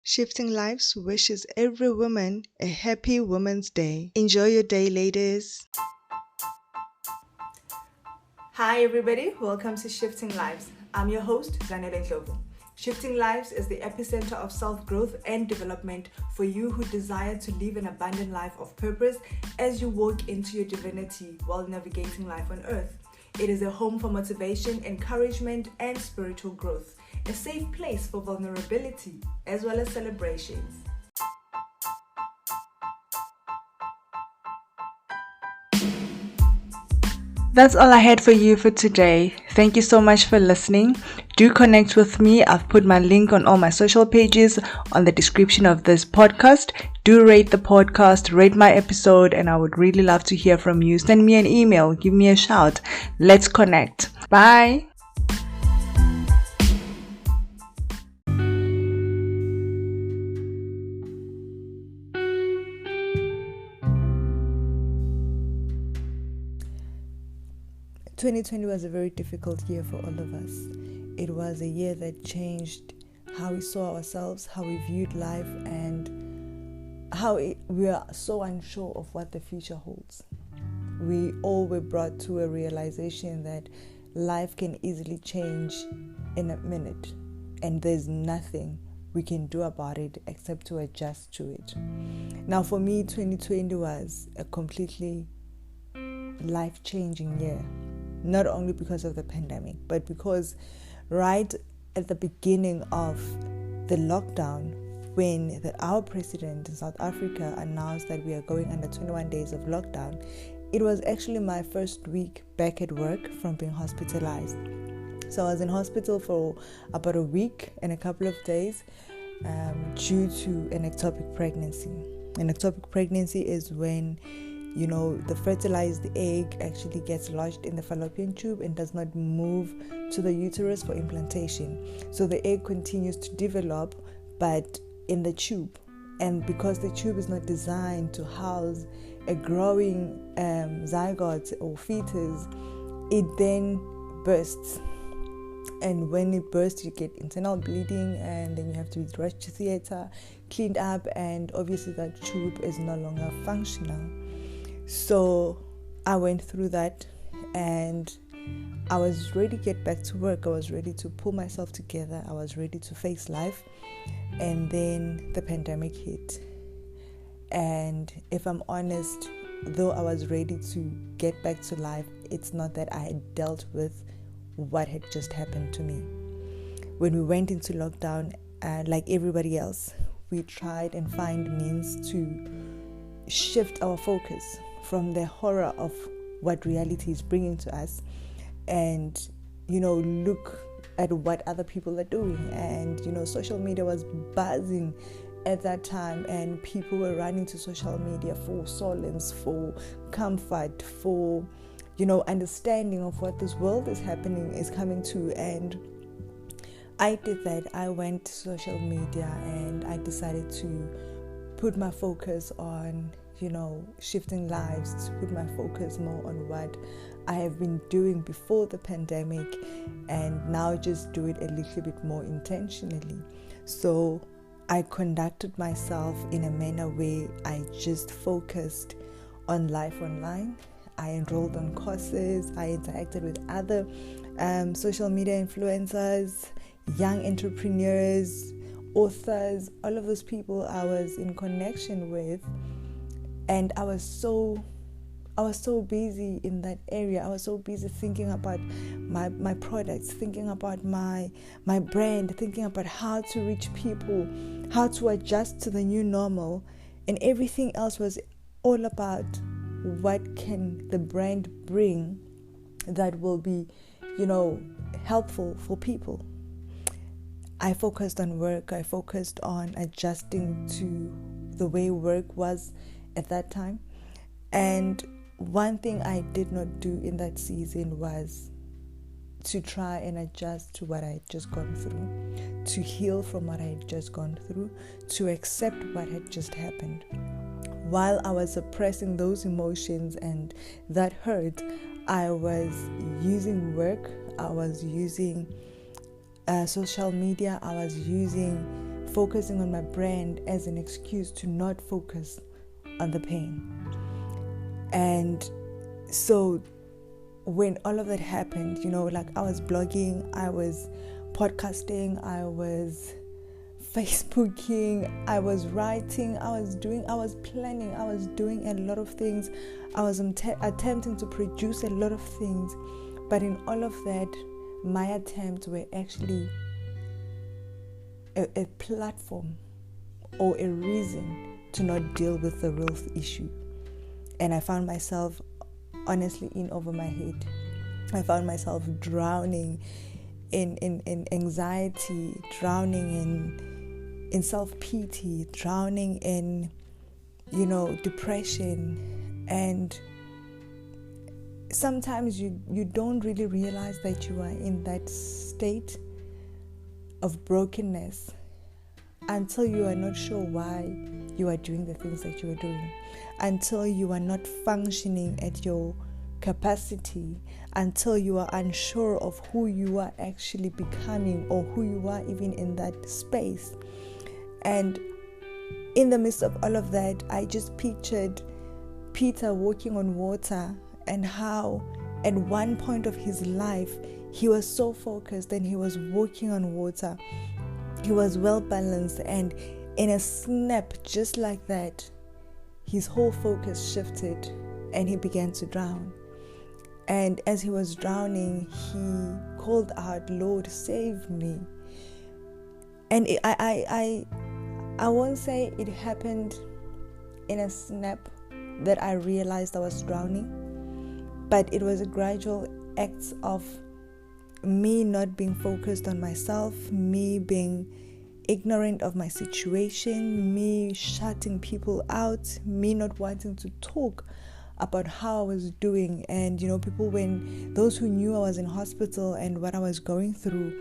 Shifting Lives wishes every woman a happy Women's Day. Enjoy your day, ladies. Hi everybody, welcome to Shifting Lives. I'm your host, Zanele Ndlovu. Shifting Lives is the epicenter of self-growth and development for you who desire to live an abundant life of purpose as you walk into your divinity while navigating life on earth. It is a home for motivation, encouragement, and spiritual growth. A safe place for vulnerability as well as celebrations. That's all I had for you for today. Thank you so much for listening. Do connect with me. I've put my link on all my social pages on the description of this podcast. Do rate the podcast, rate my episode, and I would really love to hear from you. Send me an email, give me a shout. Let's connect. Bye. "2020 was a very difficult year for all of us. It was a year that changed how we saw ourselves, how we viewed life, and how we are so unsure of what the future holds. We all were brought to a realization that life can easily change in a minute, and there's nothing we can do about it except to adjust to it. Now, for me, 2020 was a completely life-changing year. Not only because of the pandemic, but because right at the beginning of the lockdown, when our president in South Africa announced that we are going under 21 days of lockdown, it was actually my first week back at work from being hospitalized. So I was in hospital for about a week and a couple of days due to an ectopic pregnancy. An ectopic pregnancy is when the fertilized egg actually gets lodged in the fallopian tube and does not move to the uterus for implantation. So the egg continues to develop, but in the tube. And because the tube is not designed to house a growing zygote or fetus, it then bursts. And when it bursts, you get internal bleeding, and then you have to be rushed to theater, cleaned up, and obviously that tube is no longer functional. So I went through that, and I was ready to get back to work. I was ready to pull myself together. I was ready to face life. And then the pandemic hit. And if I'm honest, though I was ready to get back to life, it's not that I had dealt with what had just happened to me. When we went into lockdown, like everybody else, we tried and find means to shift our focus from the horror of what reality is bringing to us and look at what other people are doing. And social media was buzzing at that time, and people were running to social media for solace, for comfort, for understanding of what this world is coming to. And I did that. I went to social media and I decided to put my focus on shifting lives, to put my focus more on what I have been doing before the pandemic, and now just do it a little bit more intentionally. So I conducted myself in a manner where I just focused on life online. I enrolled on courses. I interacted with other social media influencers, young entrepreneurs, authors, all of those people I was in connection with. And I was so busy in that area. I was so busy thinking about my products, thinking about my brand, thinking about how to reach people, how to adjust to the new normal. And everything else was all about what can the brand bring that will be, helpful for people. I focused on work. I focused on adjusting to the way work was at that time. And one thing I did not do in that season was to try and adjust to what I had just gone through, to heal from what I had just gone through, to accept what had just happened. While I was suppressing those emotions and that hurt, I was using work, I was using social media, I was using focusing on my brand as an excuse to not focus on the pain. And so when all of that happened, like I was blogging, I was podcasting, I was Facebooking, I was writing, I was planning, I was doing a lot of things. I was attempting to produce a lot of things. But in all of that, my attempts were actually a platform or a reason to not deal with the real issue. And I found myself honestly in over my head. I found myself drowning in anxiety, drowning in self-pity, drowning in, depression. And sometimes you don't really realize that you are in that state of brokenness until you are not sure why you are doing the things that you are doing, until you are not functioning at your capacity, until you are unsure of who you are actually becoming or who you are even in that space. And in the midst of all of that, I just pictured Peter walking on water, and how at one point of his life he was so focused and he was walking on water. He was well balanced, and in a snap, just like that, his whole focus shifted and he began to drown. And as he was drowning, he called out, "Lord, save me." And I won't say it happened in a snap that I realized I was drowning, but it was a gradual act of me not being focused on myself, me being ignorant of my situation, me shutting people out, me not wanting to talk about how I was doing. And people, when those who knew I was in hospital and what I was going through,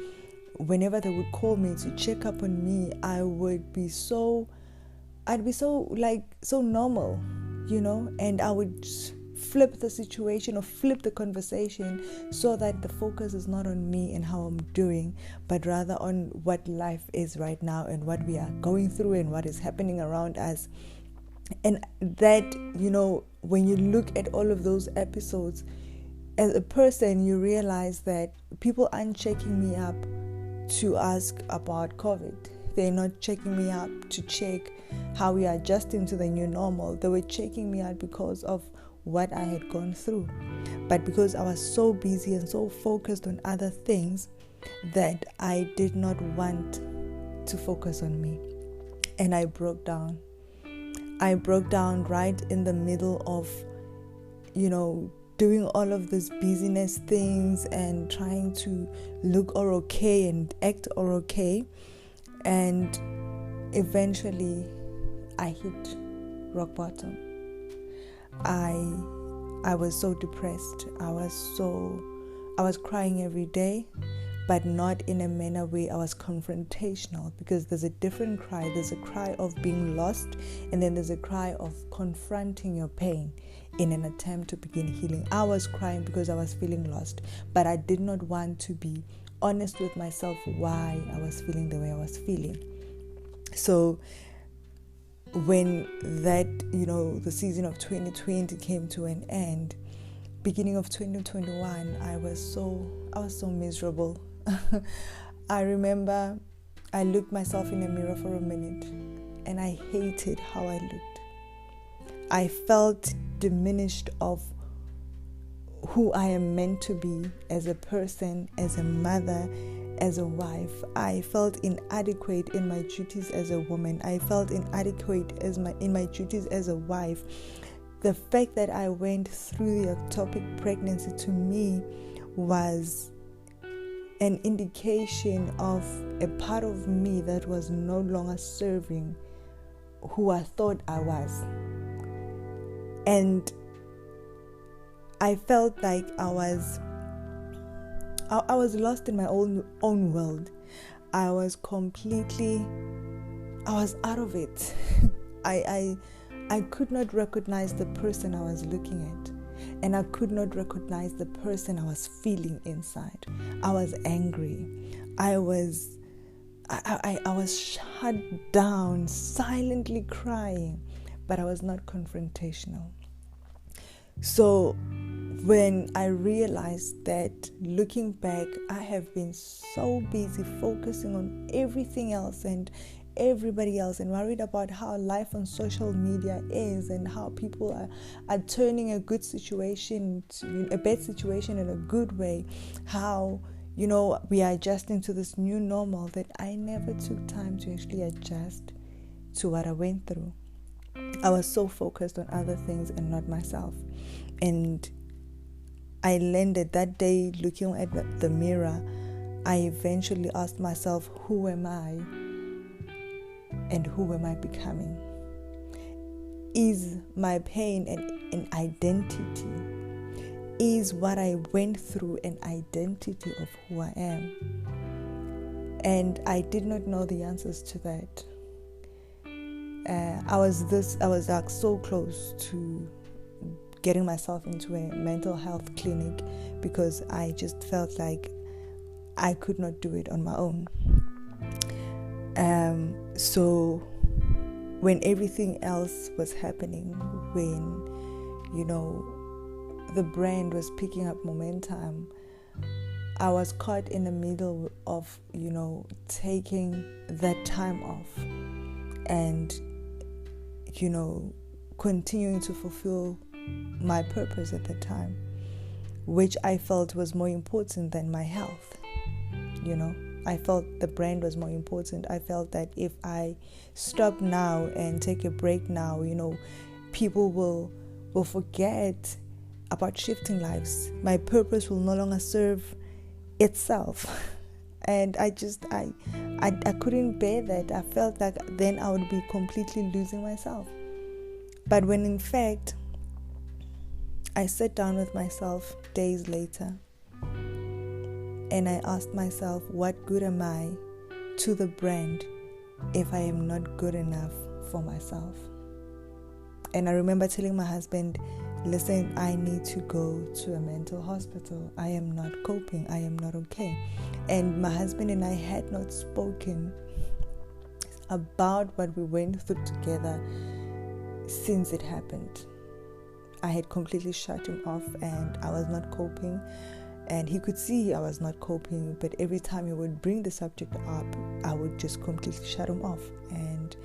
whenever they would call me to check up on me, I'd be so normal, and I would flip the situation or flip the conversation so that the focus is not on me and how I'm doing, but rather on what life is right now and what we are going through and what is happening around us. And that, when you look at all of those episodes, as a person, you realize that people aren't checking me up to ask about COVID. They're not checking me up to check how we are adjusting to the new normal. They were checking me out because of what I had gone through. But because I was so busy and so focused on other things that I did not want to focus on me. And I broke down. I broke down right in the middle of, doing all of these busyness things and trying to look all okay and act all okay. And eventually I hit rock bottom. I was so depressed. I was crying every day, but not in a manner where I was confrontational, because there's a different cry. There's a cry of being lost, and then there's a cry of confronting your pain in an attempt to begin healing. I was crying because I was feeling lost, but I did not want to be honest with myself why I was feeling the way I was feeling. So when that, the season of 2020 came to an end, beginning of 2021, I was so miserable. I remember I looked myself in the mirror for a minute and I hated how I looked. I felt diminished of who I am meant to be as a person, as a mother, as a wife. I felt inadequate in my duties as a woman. I felt inadequate in my duties as a wife. The fact that I went through the ectopic pregnancy to me was an indication of a part of me that was no longer serving who I thought I was. And I felt like I was lost in my own world. I was out of it. I could not recognize the person I was looking at, and I could not recognize the person I was feeling inside. I was angry. I was I was shut down, silently crying, but I was not confrontational. So when I realized that, looking back, I have been so busy focusing on everything else and everybody else, and worried about how life on social media is, and how people are turning a good situation to a bad situation in a good way, how we are adjusting to this new normal, that I never took time to actually adjust to what I went through. I was so focused on other things and not myself. And I landed that day looking at the mirror. I eventually asked myself, who am I and who am I becoming? Is my pain an identity? Is what I went through an identity of who I am? And I did not know the answers to that. I was like so close to getting myself into a mental health clinic, because I just felt like I could not do it on my own. So when everything else was happening, when the brand was picking up momentum, I was caught in the middle of taking that time off and continuing to fulfill my purpose at the time, which I felt was more important than my health. I felt the brand was more important. I felt that if I stop now and take a break now, people will forget about shifting lives. My purpose will no longer serve itself. And I couldn't bear that. I felt like then I would be completely losing myself. But when in fact I sat down with myself days later and I asked myself, what good am I to the brand if I am not good enough for myself? And I remember telling my husband, listen, I need to go to a mental hospital. I am not coping. I am not okay. And my husband and I had not spoken about what we went through together since it happened. I had completely shut him off and I was not coping. And he could see I was not coping, but every time he would bring the subject up, I would just completely shut him off. And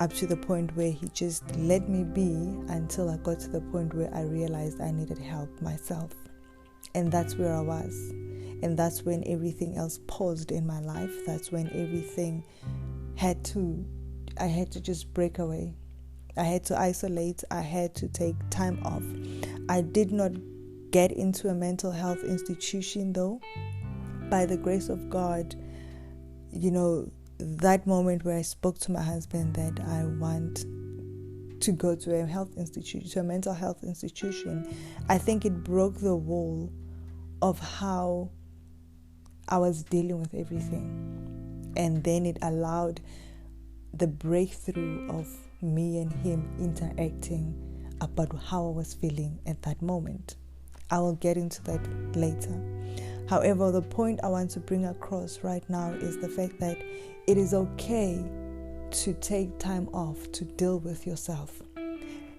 up to the point where he just let me be, until I got to the point where I realized I needed help myself. And that's where I was. And that's when everything else paused in my life. That's when everything I had to just break away. I had to isolate. I had to take time off. I did not get into a mental health institution though. By the grace of God, that moment where I spoke to my husband that I want to go to a mental health institution, I think it broke the wall of how I was dealing with everything. And then it allowed the breakthrough of me and him interacting about how I was feeling at that moment. I will get into that later. However, the point I want to bring across right now is the fact that it is okay to take time off to deal with yourself.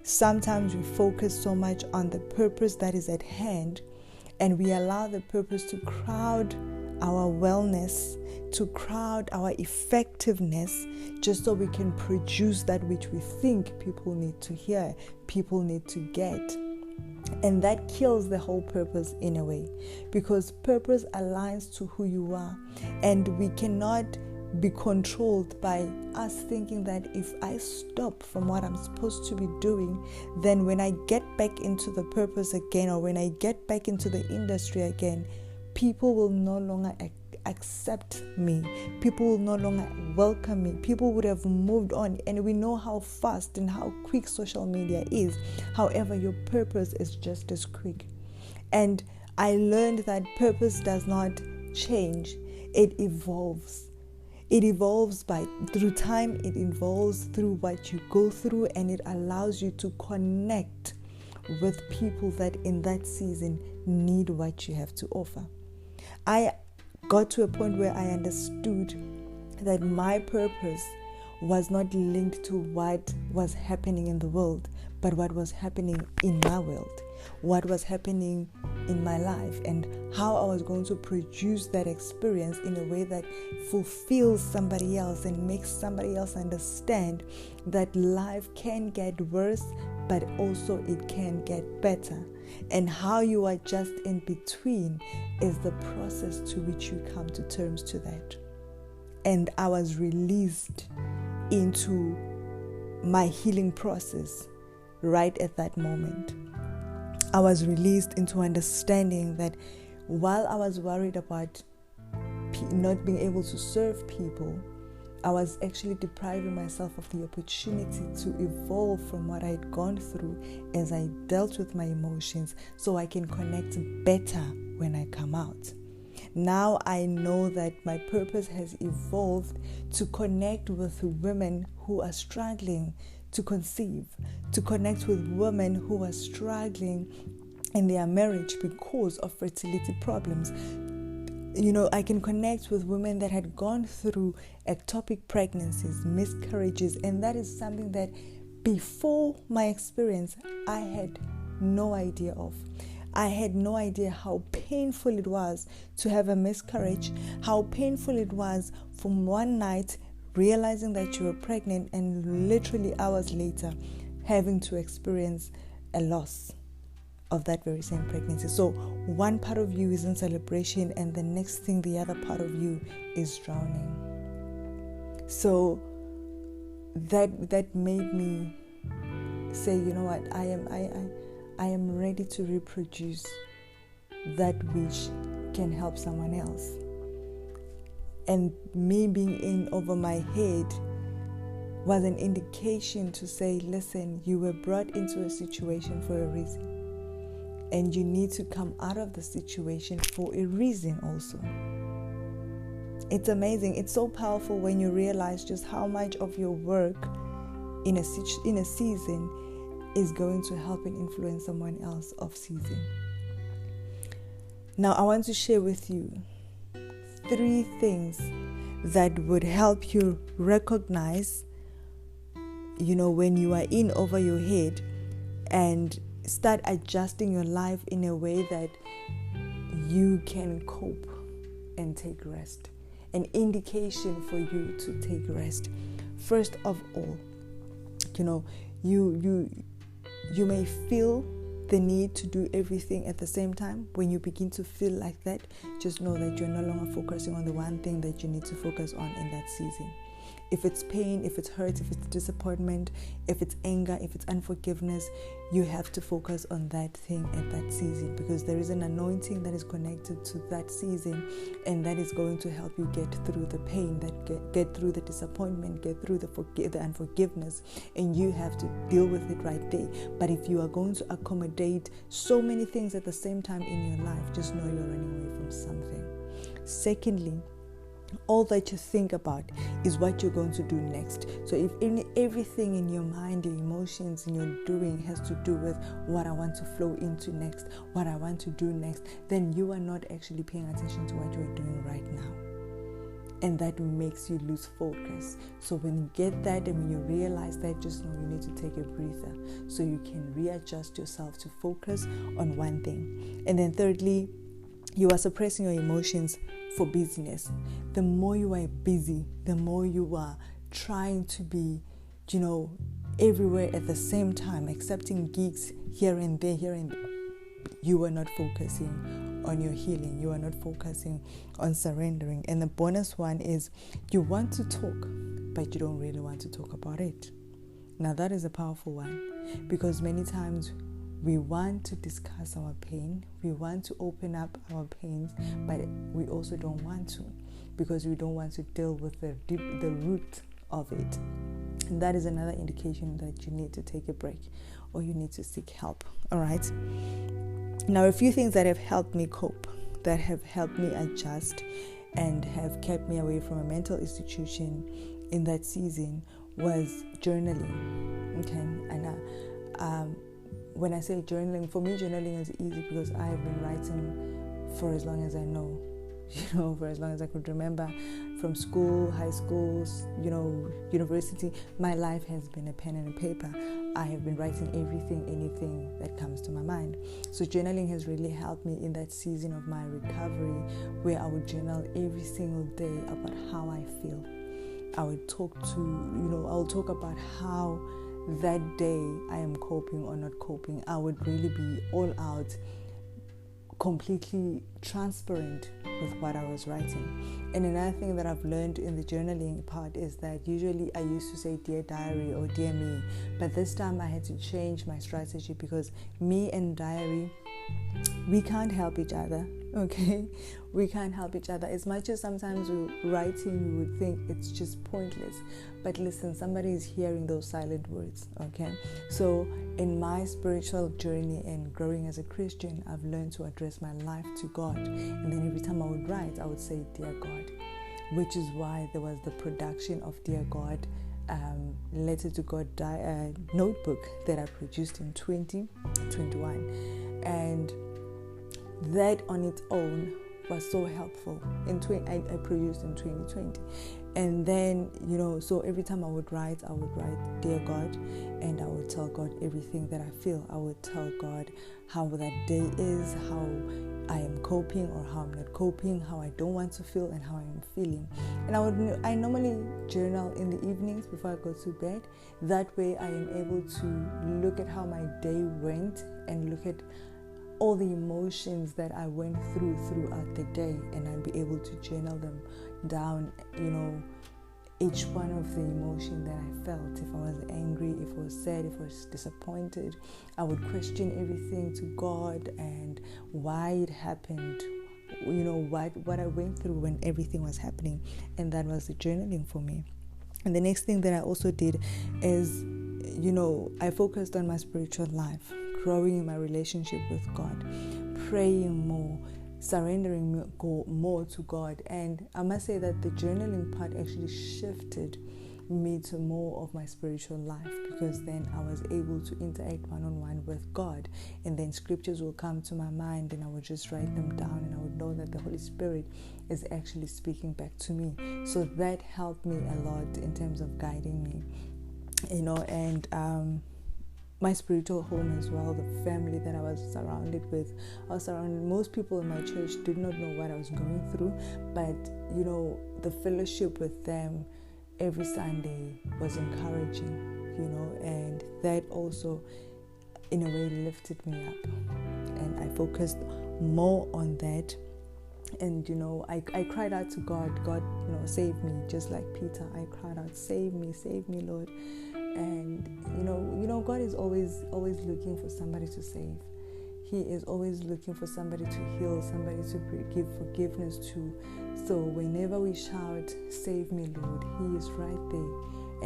Sometimes we focus so much on the purpose that is at hand, and we allow the purpose to crowd our wellness, to crowd our effectiveness, just so we can produce that which we think people need to hear, people need to get. And that kills the whole purpose in a way, because purpose aligns to who you are, and we cannot be controlled by us thinking that if I stop from what I'm supposed to be doing, then when I get back into the purpose again, or when I get back into the industry again, people will no longer accept me. People will no longer welcome me. People would have moved on, and we know how fast and how quick social media is. However, your purpose is just as quick. And I learned that purpose does not change. It evolves. It evolves through time. It evolves through what you go through, and it allows you to connect with people that in that season need what you have to offer. I got to a point where I understood that my purpose was not linked to what was happening in the world, but what was happening in my world, what was happening in my life, and how I was going to produce that experience in a way that fulfills somebody else and makes somebody else understand that life can get worse, but also it can get better. And how you are just in between is the process to which you come to terms to that. And I was released into my healing process right at that moment. I was released into understanding that while I was worried about not being able to serve people, I was actually depriving myself of the opportunity to evolve from what I had gone through as I dealt with my emotions, so I can connect better when I come out. Now I know that my purpose has evolved to connect with women who are struggling to conceive, to connect with women who are struggling in their marriage because of fertility problems. I can connect with women that had gone through ectopic pregnancies, miscarriages, and that is something that before my experience, I had no idea of. I had no idea how painful it was to have a miscarriage, how painful it was from one night realizing that you were pregnant and literally hours later having to experience a loss of that very same pregnancy. So one part of you is in celebration, and the next thing, the other part of you is drowning. So that made me say, you know what, I am ready to reproduce that which can help someone else. And me being in over my head was an indication to say, listen, you were brought into a situation for a reason. And you need to come out of the situation for a reason also. It's amazing. It's so powerful when you realize just how much of your work in a season is going to help and influence someone else off season. Now, I want to share with you 3 things that would help you recognize, when you are in over your head, and start adjusting your life in a way that you can cope and take rest. An indication for you to take rest. First of all, you may feel the need to do everything at the same time. When you begin to feel like that, just know that you're no longer focusing on the one thing that you need to focus on in that season. If it's pain, if it's hurt, if it's disappointment, if it's anger, if it's unforgiveness, you have to focus on that thing at that season, because there is an anointing that is connected to that season, and that is going to help you get through the pain, get through the disappointment, get through the unforgiveness, and you have to deal with it right there. But if you are going to accommodate so many things at the same time in your life, just know you're running away from something. Secondly, all that you think about is what you're going to do next. So if everything in your mind, your emotions, and your doing has to do with what I want to flow into next, what I want to do next, then you are not actually paying attention to what you're doing right now. And that makes you lose focus. So when you get that and when you realize that, just know you need to take a breather so you can readjust yourself to focus on one thing. And then thirdly, you are suppressing your emotions for busyness. The more you are busy, the more you are trying to be, everywhere at the same time, accepting gigs here and there, you are not focusing on your healing. You are not focusing on surrendering. And the bonus one is you want to talk, but you don't really want to talk about it. Now that is a powerful one, because many times we want to discuss our pain, we want to open up our pains, but we also don't want to, because we don't want to deal with the root of it. And that is another indication that you need to take a break or you need to seek help. All right. Now, a few things that have helped me cope, that have helped me adjust and have kept me away from a mental institution in that season was journaling. Okay. And when I say journaling, for me journaling is easy because I have been writing for as long as I know, for as long as I could remember. from school, high schools, university, my life has been a pen and a paper. I have been writing anything that comes to my mind. So journaling has really helped me in that season of my recovery, where I would journal every single day about how I feel. I would I'll talk about how that day I am coping or not coping. I would really be all out, completely transparent with what I was writing. And another thing that I've learned in the journaling part is that usually I used to say dear diary or dear me, but this time I had to change my strategy, because me and diary, we can't help each other. Okay, we can't help each other. As much as sometimes writing, you would think it's just pointless, but listen, somebody is hearing those silent words. Okay, so in my spiritual journey and growing as a Christian, I've learned to address my life to God, and then every time I would write, I would say dear God, which is why there was the production of Dear God, Letter to God notebook that I produced in 2021, and that on its own was so helpful. I produced in 2020, and then so every time I would write dear God, and I would tell God everything that I feel. I would tell God how that day is, how I am coping or how I'm not coping, how I don't want to feel and how I am feeling. And I normally journal in the evenings before I go to bed. That way I am able to look at how my day went and look at all the emotions that I went throughout the day, and I'll be able to journal them down, each one of the emotion that I felt. If I was angry, if I was sad, if I was disappointed, I would question everything to God and why it happened, what I went through when everything was happening. And that was the journaling for me. And the next thing that I also did is, I focused on my spiritual life, growing in my relationship with God, praying more, surrendering more to God. And I must say that the journaling part actually shifted me to more of my spiritual life, because then I was able to interact one-on-one with God, and then scriptures will come to my mind and I would just write them down, and I would know that the Holy Spirit is actually speaking back to me. So that helped me a lot in terms of guiding me, and my spiritual home as well, the family that I was surrounded with. Most people in my church did not know what I was going through, but the fellowship with them every Sunday was encouraging, and that also in a way lifted me up, and I focused more on that. And I cried out to God, save me, just like Peter. I cried out, save me, Lord. And God is always looking for somebody to save. He is always looking for somebody to heal, somebody to give forgiveness to. So whenever we shout, save me, Lord, He is right there,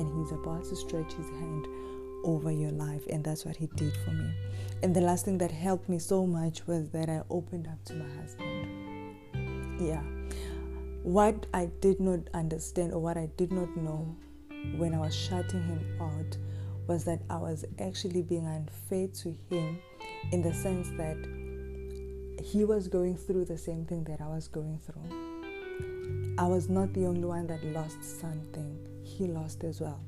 and He's about to stretch His hand over your life. And that's what He did for me. And the last thing that helped me so much was that I opened up to my husband. Yeah, what I did not understand, or what I did not know when I was shutting him out, was that I was actually being unfair to him, in the sense that he was going through the same thing that I was going through. I was not the only one that lost something. He lost as well.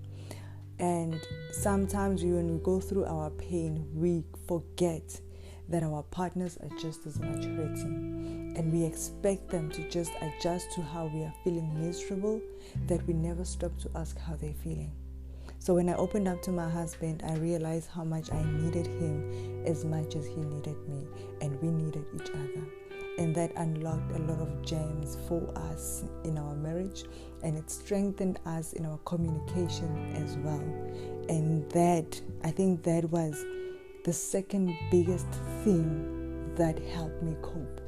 And sometimes when we go through our pain, we forget that our partners are just as much hurting, and we expect them to just adjust to how we are feeling miserable, that we never stop to ask how they're feeling. So when I opened up to my husband, I realized how much I needed him as much as he needed me, and we needed each other. And that unlocked a lot of gems for us in our marriage, and it strengthened us in our communication as well. And I think that was the second biggest thing that helped me cope,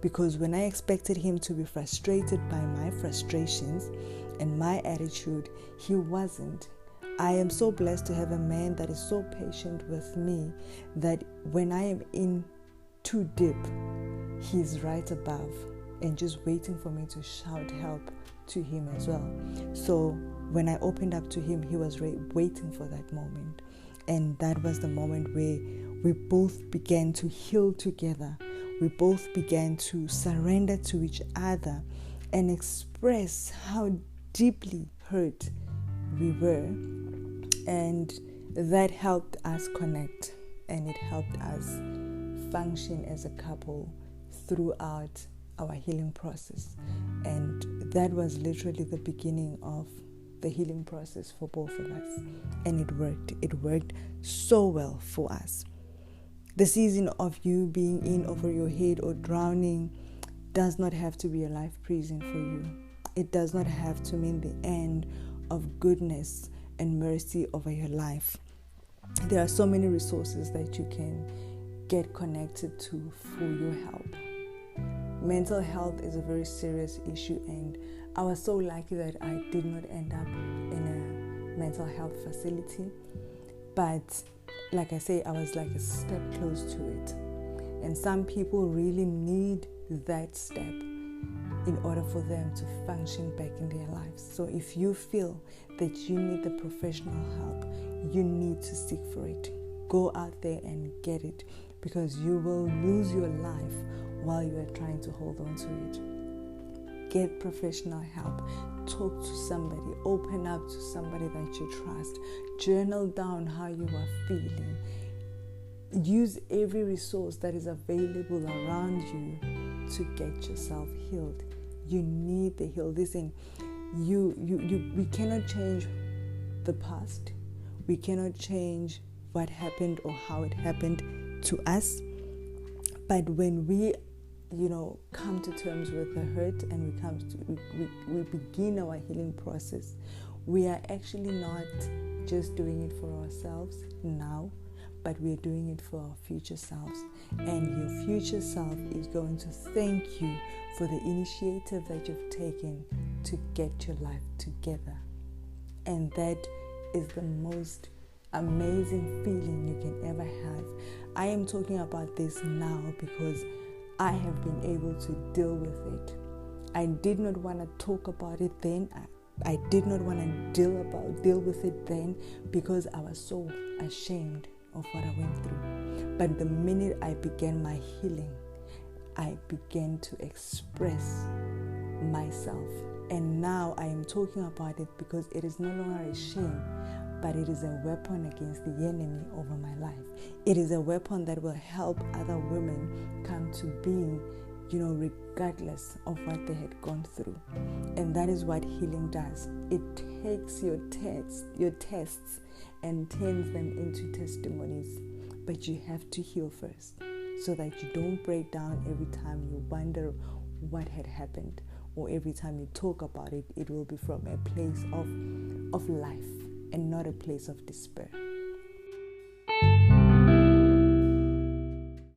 because when I expected him to be frustrated by my frustrations and my attitude, he wasn't. I am so blessed to have a man that is so patient with me, that when I am in too deep, he's right above and just waiting for me to shout help to him as well. So when I opened up to him, he was waiting for that moment. And that was the moment where we both began to heal together. We both began to surrender to each other. and express how deeply hurt we were, and that helped us connect, and it helped us function as a couple throughout our healing process. And that was literally the beginning of the healing process for both of us, and it worked so well for us. The season of you being in over your head or drowning does not have to be a life prison for you. It does not have to mean the end of goodness and mercy over your life. There are so many resources that you can get connected to for your help. Mental health is a very serious issue, and I was so lucky that I did not end up in a mental health facility. But like I say, I was like a step close to it. And some people really need that step in order for them to function back in their lives. So if you feel that you need the professional help, you need to seek for it. Go out there and get it, because you will lose your life while you are trying to hold on to it. Get professional help. Talk to somebody. Open up to somebody that you trust. Journal down how you are feeling. Use every resource that is available around you to get yourself healed. You need the heal. Listen, we cannot change the past. We cannot change what happened or how it happened to us. But when we come to terms with the hurt, and we begin our healing process, we are actually not just doing it for ourselves now, but we're doing it for our future selves. And your future self is going to thank you for the initiative that you've taken to get your life together. And that is the most amazing feeling you can ever have. I am talking about this now because I have been able to deal with it. I did not want to talk about it then. I did not want to deal with it then, because I was so ashamed of what I went through. But the minute I began my healing, I began to express myself. And now I am talking about it because it is no longer a shame, but it is a weapon against the enemy over my life. It is a weapon that will help other women come to being, regardless of what they had gone through. And that is what healing does. It takes your tests and turns them into testimonies. But you have to heal first, so that you don't break down every time you wonder what had happened, or every time you talk about it. It will be from a place of life and not a place of despair.